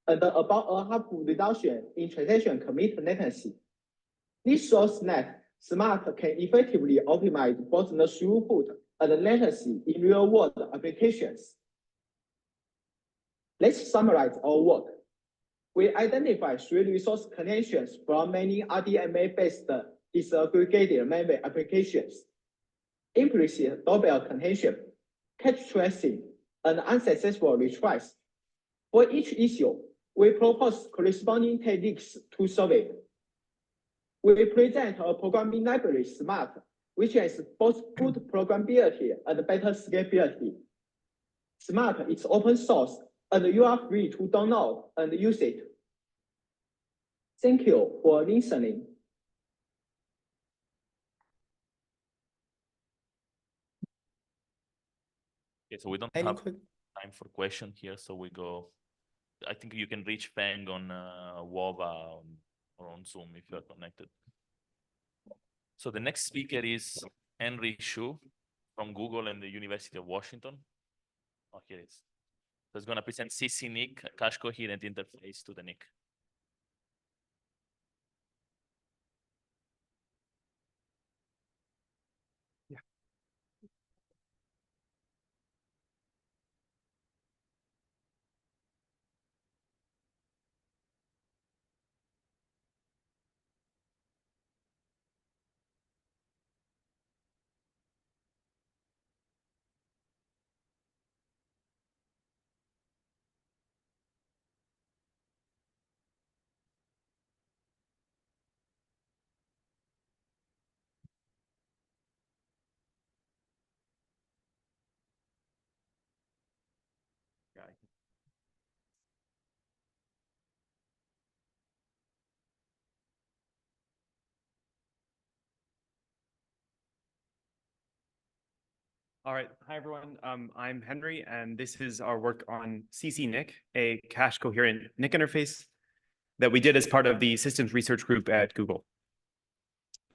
Speaker 8: and about a half reduction in transaction commit latency. This shows that Smart can effectively optimize both the throughput and latency in real-world applications. Let's summarize our work. We identify 3 resource connections from many RDMA-based disaggregated memory applications: implicit doorbell contention, cache tracing, and unsuccessful retries. For each issue, we propose corresponding techniques to solve it. We present a programming library, Smart, which has both good programmability and better scalability. Smart is open source, and you are free to download and use it. Thank you for listening.
Speaker 1: Okay, so we don't
Speaker 7: Any
Speaker 1: have
Speaker 7: quick
Speaker 1: time for question here, so we go. I think you can reach Feng on WOVA or on Zoom if you are connected. So the next speaker is Henry Xu from Google and the University of Washington. Oh, here it is. So it's going to present CC-NIC, cache coherent interface to the NIC.
Speaker 2: All right. Hi, everyone. I'm Henry, and this is our work on CC-NIC, a cache coherent NIC interface that we did as part of the systems research group at Google.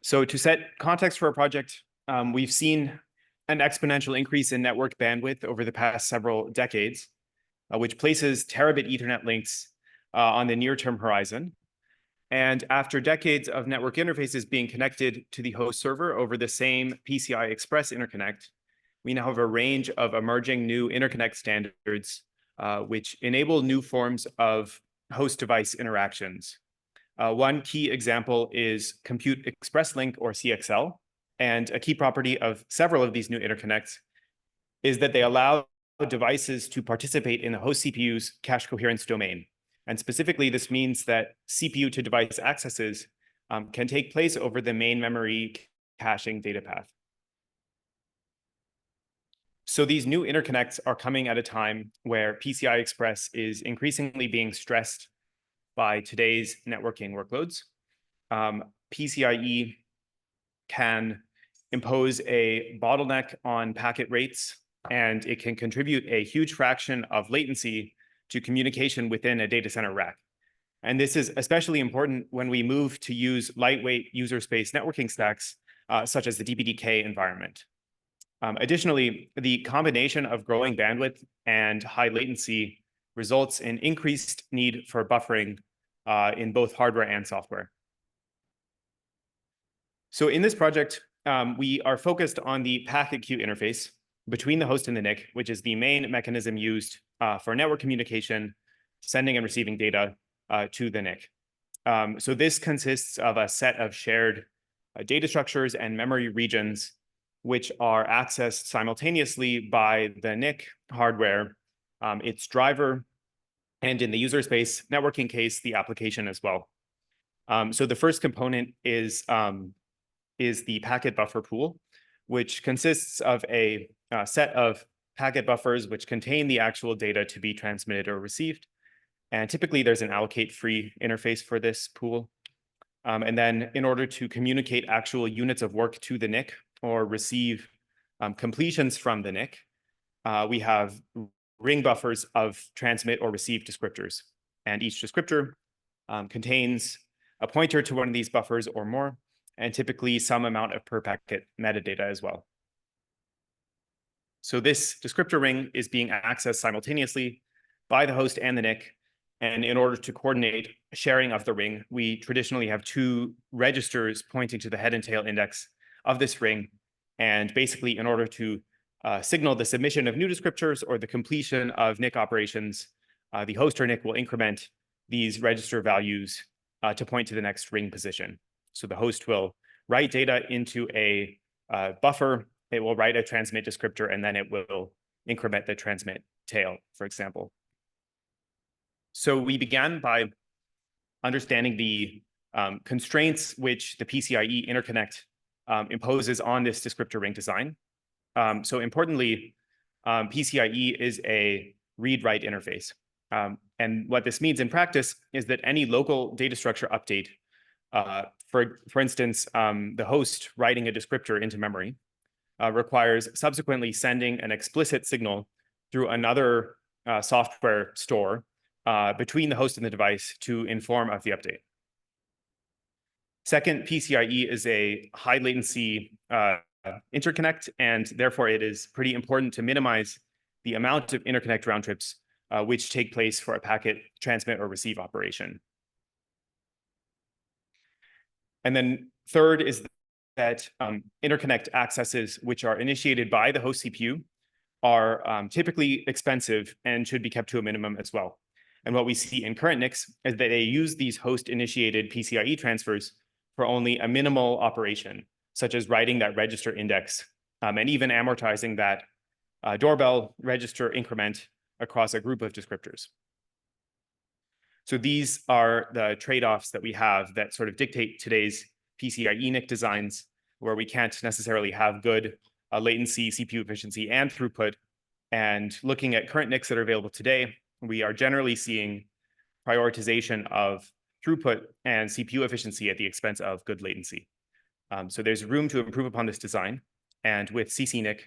Speaker 2: So to set context for our project, we've seen an exponential increase in network bandwidth over the past several decades, which places terabit Ethernet links on the near-term horizon. And after decades of network interfaces being connected to the host server over the same PCI Express interconnect, we now have a range of emerging new interconnect standards, which enable new forms of host device interactions. One key example is Compute Express Link, or CXL. And a key property of several of these new interconnects is that they allow devices to participate in the host CPU's cache coherence domain. And specifically, this means that CPU to device accesses can take place over the main memory caching data path. So these new interconnects are coming at a time where PCI Express is increasingly being stressed by today's networking workloads. PCIe can impose a bottleneck on packet rates, and it can contribute a huge fraction of latency to communication within a data center rack. And this is especially important when we move to use lightweight user space networking stacks, such as the DPDK environment. Additionally, the combination of growing bandwidth and high latency results in increased need for buffering in both hardware and software. So in this project, we are focused on the packet queue interface between the host and the NIC, which is the main mechanism used for network communication, sending and receiving data to the NIC. So this consists of a set of shared data structures and memory regions, which are accessed simultaneously by the NIC hardware, its driver, and in the user space networking case, the application as well. So the first component is the packet buffer pool, which consists of a set of packet buffers which contain the actual data to be transmitted or received. And typically there's an allocate free interface for this pool. And then in order to communicate actual units of work to the NIC or receive completions from the NIC, we have ring buffers of transmit or receive descriptors. And each descriptor contains a pointer to one of these buffers or more, and typically some amount of per packet metadata as well. So this descriptor ring is being accessed simultaneously by the host and the NIC. And in order to coordinate sharing of the ring, we traditionally have two registers pointing to the head and tail index of this ring. And basically, in order to signal the submission of new descriptors or the completion of NIC operations, the host or NIC will increment these register values to point to the next ring position. So the host will write data into a buffer, it will write a transmit descriptor, and then it will increment the transmit tail, for example. So we began by understanding the constraints which the PCIe interconnect imposes on this descriptor ring design. So importantly, PCIe is a read-write interface. And what this means in practice is that any local data structure update, for instance, the host writing a descriptor into memory, requires subsequently sending an explicit signal through another software store between the host and the device to inform of the update. Second, PCIe is a high latency interconnect, and therefore it is pretty important to minimize the amount of interconnect round trips which take place for a packet transmit or receive operation. And then third is that interconnect accesses which are initiated by the host CPU are typically expensive and should be kept to a minimum as well. And what we see in current NICs is that they use these host-initiated PCIe transfers for only a minimal operation, such as writing that register index and even amortizing that doorbell register increment across a group of descriptors. So these are the trade-offs that we have that sort of dictate today's PCIe NIC designs, where we can't necessarily have good latency, CPU efficiency, and throughput. And looking at current NICs that are available today, we are generally seeing prioritization of throughput and CPU efficiency at the expense of good latency. So there's room to improve upon this design. And with CCNIC,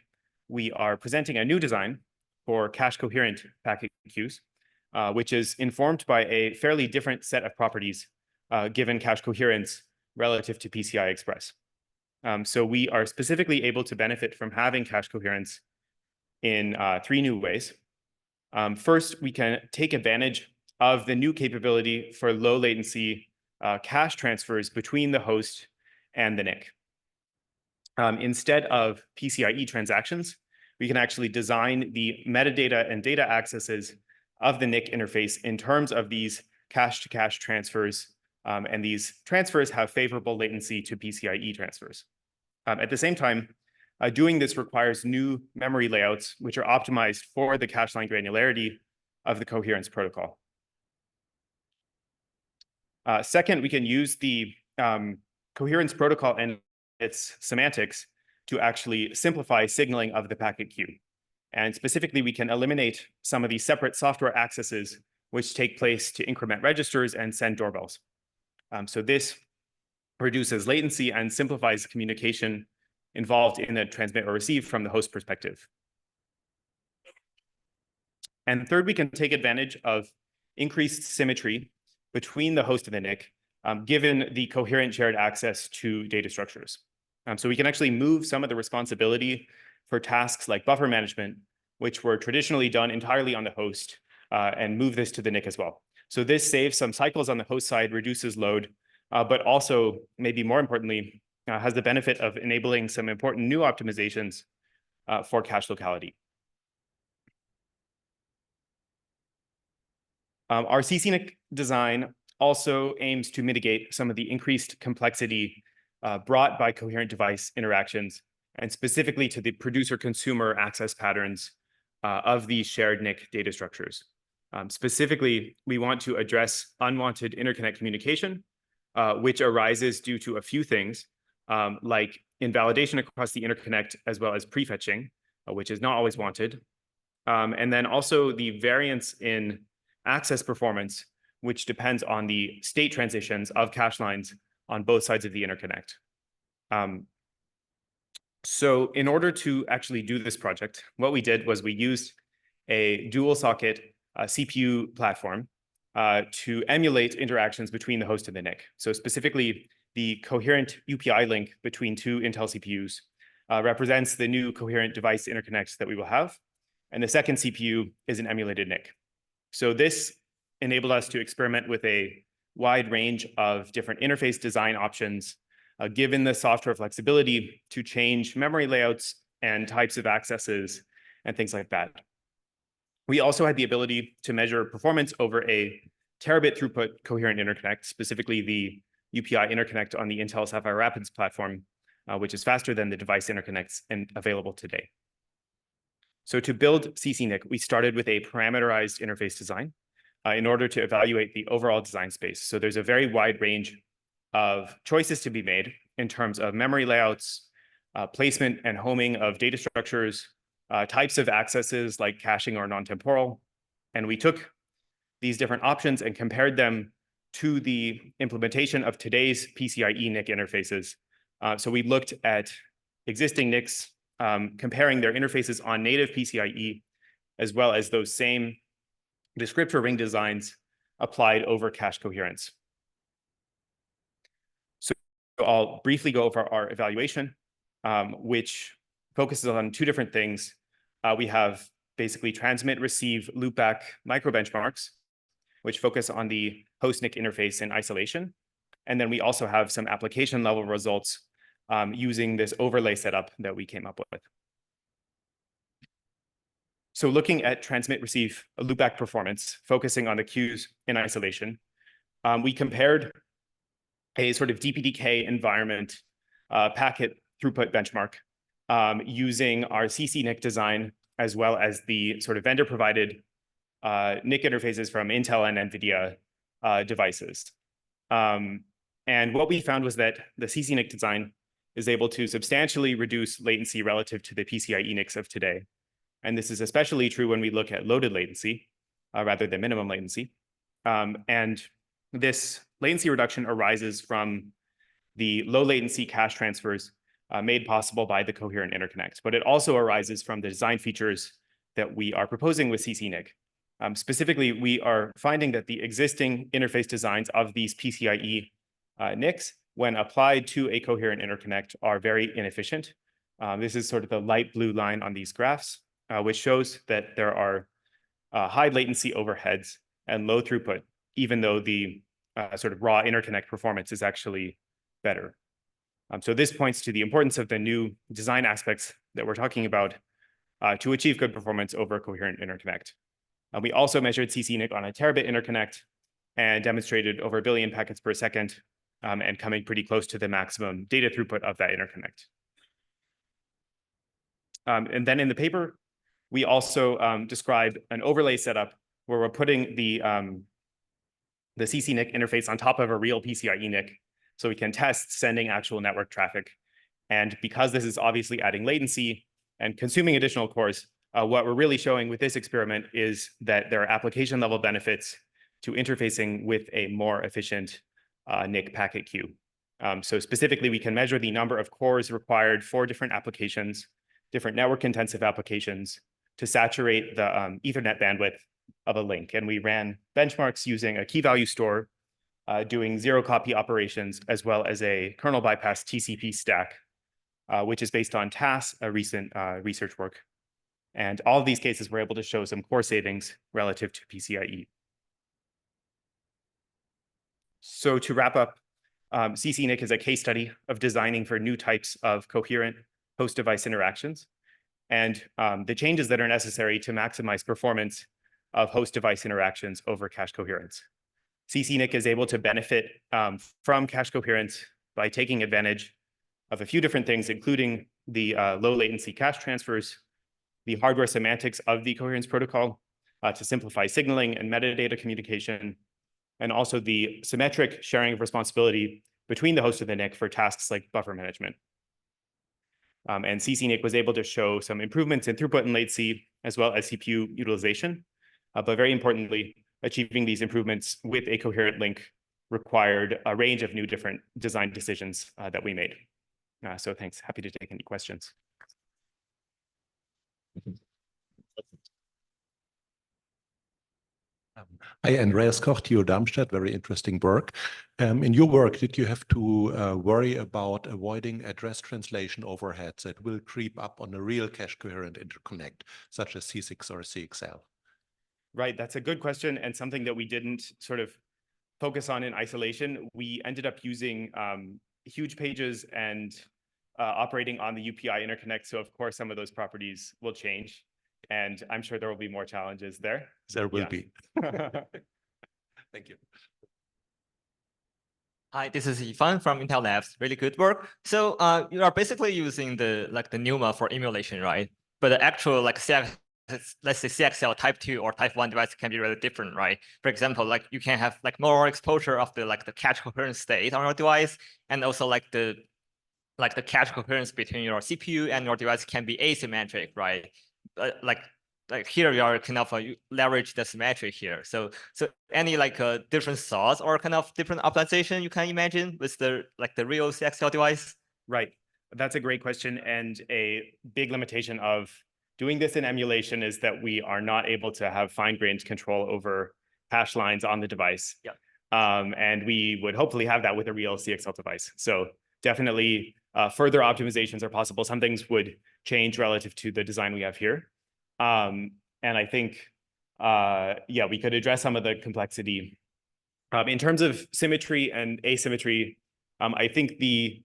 Speaker 2: we are presenting a new design for cache coherent packet queues, which is informed by a fairly different set of properties given cache coherence relative to PCI Express. So we are specifically able to benefit from having cache coherence in three new ways. First, we can take advantage of the new capability for low latency cache transfers between the host and the NIC. Instead of PCIe transactions, we can actually design the metadata and data accesses of the NIC interface in terms of these cache-to-cache transfers, and these transfers have favorable latency to PCIe transfers. At the same time, doing this requires new memory layouts, which are optimized for the cache line granularity of the coherence protocol. Second, we can use the coherence protocol and its semantics to actually simplify signaling of the packet queue. And specifically, we can eliminate some of the separate software accesses which take place to increment registers and send doorbells. So this reduces latency and simplifies communication involved in the transmit or receive from the host perspective. And third, we can take advantage of increased symmetry between the host and the NIC, given the coherent shared access to data structures. So we can actually move some of the responsibility for tasks like buffer management, which were traditionally done entirely on the host, and move this to the NIC as well. So this saves some cycles on the host side, reduces load, but also, maybe more importantly, has the benefit of enabling some important new optimizations for cache locality. Our CCNIC design also aims to mitigate some of the increased complexity brought by coherent device interactions, and specifically to the producer-consumer access patterns of these shared NIC data structures. Specifically, we want to address unwanted interconnect communication which arises due to a few things, like invalidation across the interconnect, as well as prefetching, which is not always wanted. And then also the variance in access performance, which depends on the state transitions of cache lines on both sides of the interconnect. So in order to actually do this project, what we did was we used a dual socket CPU platform to emulate interactions between the host and the NIC. So specifically, the coherent UPI link between two Intel CPUs represents the new coherent device interconnects that we will have. And the second CPU is an emulated NIC. So this enabled us to experiment with a wide range of different interface design options, given the software flexibility to change memory layouts and types of accesses and things like that. We also had the ability to measure performance over a terabit throughput coherent interconnect, specifically the UPI interconnect on the Intel Sapphire Rapids platform, which is faster than the device interconnects available today. So to build CCNIC, we started with a parameterized interface design in order to evaluate the overall design space. So there's a very wide range of choices to be made in terms of memory layouts, placement and homing of data structures, types of accesses like caching or non-temporal. And we took these different options and compared them to the implementation of today's PCIe NIC interfaces. So we looked at existing NICs, comparing their interfaces on native PCIe, as well as those same descriptor ring designs applied over cache coherence. So I'll briefly go over our evaluation, which focuses on two different things. We have basically transmit, receive, loopback microbenchmarks, which focus on the host NIC interface in isolation. And then we also have some application level results using this overlay setup that we came up with. So looking at transmit, receive, loopback performance, focusing on the queues in isolation, we compared a sort of DPDK environment packet throughput benchmark using our CCNIC design, as well as the sort of vendor provided NIC interfaces from Intel and NVIDIA devices. And what we found was that the CCNIC design is able to substantially reduce latency relative to the PCIe NICs of today. And this is especially true when we look at loaded latency rather than minimum latency. And this latency reduction arises from the low latency cache transfers made possible by the coherent interconnect, but it also arises from the design features that we are proposing with CCNIC. Specifically, we are finding that the existing interface designs of these PCIe NICs, when applied to a coherent interconnect, are very inefficient. This is sort of the light blue line on these graphs, which shows that there are high latency overheads and low throughput, even though the sort of raw interconnect performance is actually better. So this points to the importance of the new design aspects that we're talking about to achieve good performance over a coherent interconnect. We also measured CCNIC on a terabit interconnect and demonstrated over 1 billion packets per second and coming pretty close to the maximum data throughput of that interconnect. And then in the paper, we also describe an overlay setup where we're putting the CCNIC interface on top of a real PCIe NIC, so we can test sending actual network traffic. And because this is obviously adding latency and consuming additional cores, what we're really showing with this experiment is that there are application level benefits to interfacing with a more efficient NIC packet queue. So specifically, we can measure the number of cores required for different applications, different network intensive applications, to saturate the Ethernet bandwidth of a link. And we ran benchmarks using a key value store, doing zero copy operations, as well as a kernel bypass TCP stack, which is based on TAS, a recent research work. And all of these cases were able to show some core savings relative to PCIe. So to wrap up, CCNIC is a case study of designing for new types of coherent host device interactions and the changes that are necessary to maximize performance of host device interactions over cache coherence. CCNIC is able to benefit from cache coherence by taking advantage of a few different things, including the low latency cache transfers, the hardware semantics of the coherence protocol to simplify signaling and metadata communication, and also the symmetric sharing of responsibility between the host and the NIC for tasks like buffer management. And CCNIC was able to show some improvements in throughput and latency, as well as CPU utilization. But very importantly, achieving these improvements with a coherent link required a range of new different design decisions that we made. So thanks. Happy to take any questions.
Speaker 9: Hi, Andreas Koch, TU Darmstadt, very interesting work. In your work, did you have to worry about avoiding address translation overheads that will creep up on a real cache coherent interconnect, such as C6 or CXL?
Speaker 2: Right, that's a good question, and something that we didn't sort of focus on in isolation. We ended up using huge pages and operating on the UPI interconnect. So of course, some of those properties will change. And I'm sure there will be more challenges there.
Speaker 9: There will be. Thank you.
Speaker 10: Hi, this is Yifan from Intel Labs. Really good work. So you are basically using the NUMA for emulation, right? But the actual let's say CXL type 2 or type 1 device can be really different, right? For example, you can have more exposure of the cache coherence state on your device, and also the cache coherence between your CPU and your device can be asymmetric, right? Like here you are kind of you leverage the symmetry here. So any different thoughts or kind of different optimization you can imagine with the real CXL device?
Speaker 2: Right, that's a great question, and a big limitation of doing this in emulation is that we are not able to have fine-grained control over hash lines on the device.
Speaker 10: Yeah.
Speaker 2: And we would hopefully have that with a real CXL device. So definitely further optimizations are possible. Some things would change relative to the design we have here. And I think, yeah, we could address some of the complexity. In terms of symmetry and asymmetry, I think the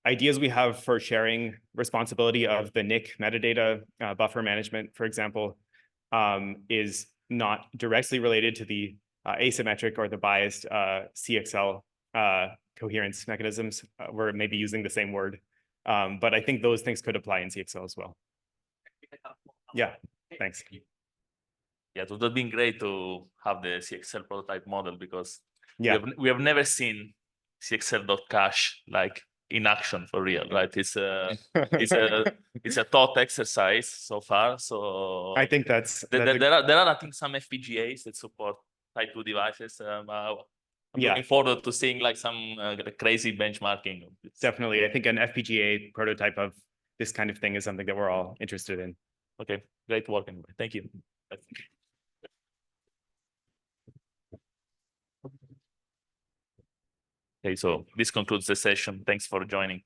Speaker 2: ideas we have for sharing responsibility of the NIC metadata buffer management, for example, is not directly related to the asymmetric or the biased CXL coherence mechanisms. We're maybe using the same word, but I think those things could apply in CXL as well. Yeah, thanks.
Speaker 1: Yeah, it would have been great to have the CXL prototype model, because
Speaker 2: yeah,
Speaker 1: we have never seen CXL.cache in action for real, right? It's a thought exercise so far. So
Speaker 2: I think there
Speaker 1: are I think some FPGAs that support type 2 devices. I'm looking forward to seeing some crazy benchmarking.
Speaker 2: Definitely, I think an FPGA prototype of this kind of thing is something that we're all interested in.
Speaker 1: Okay, great work anyway. Thank you. Okay, so this concludes the session. Thanks for joining.